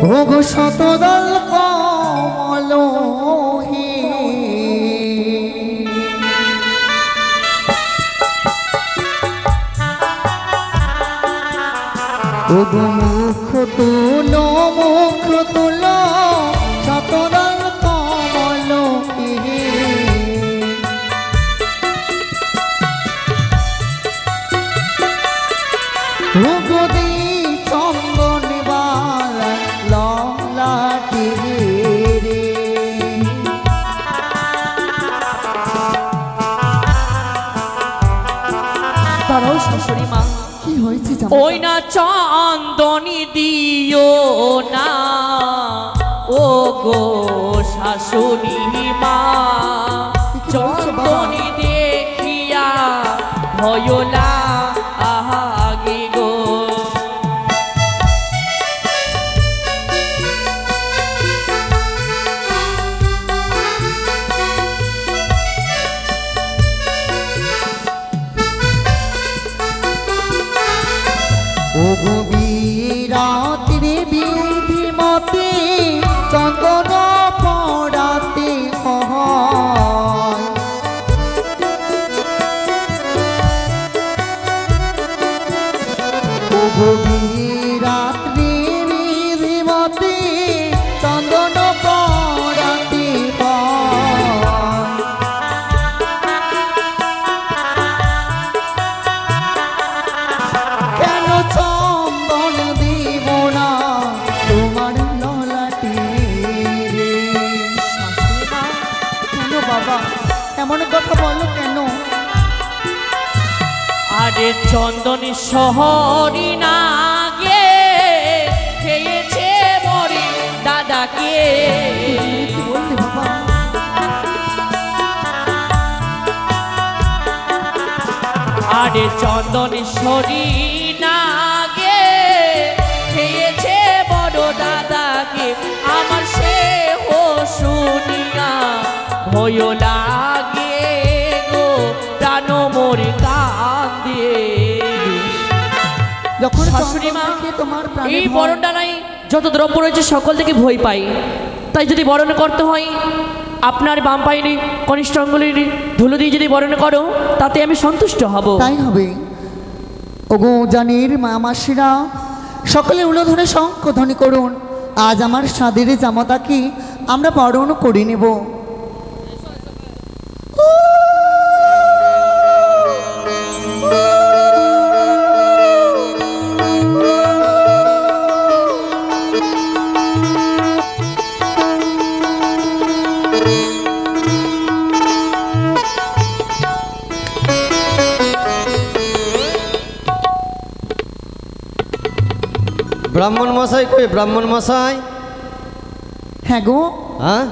ওগো শতদল কমলহি ওগো মুখ তুল শতদল কমলহি ওগো দি চন্দন বালা ললাটি রে তারাও শাশুড়ি মা কি হয়েছে ওই না চন্দনী দিও না ও গো শাশুড়ি মা চন্দনী দেখিয়া ভয়লা আগে গো ওগো বিরাতের বিধি মতে চন্দন পড়াতে হয় ওগো বিরাতের বিধি মতে চন্দন পড়াতে হয় কেন চন্দন দিব না তোমার ললাটি রে কেন বাবা এমন কথা বলো কেন আরে চন্দন শহরি না গে খেয়েছে মরি দাদাকে কি বলতে বাবা আরে চন্দন শরী না গে খেয়েছে বড় দাদাকে আমার সে হো শুনিয়া ভয় লাগে গো প্রাণ মোরে কান্দে যখন শাশুড়ি মা তোমার এই বরণটা নাই যত দ্রব্য রয়েছে সকল থেকে ভয় পাই তাই যদি বরণ করতে হয় আপনার বাম পায়ে কনিষ্ঠ অঙ্গুলির ধুলো দিয়ে যদি বরণ করো তাতে আমি সন্তুষ্ট হব তাই হবে ওগো জানির মা মাসিরা সকলে উলুধ্বনি শঙ্খ ধ্বনি করুন আজ আমার সাদের জামাতাকে আমরা বরণ করে নেব ব্রাহ্মণ মশাই কই ব্রাহ্মণ মশাই হ্যাঁ গো হ্যাঁ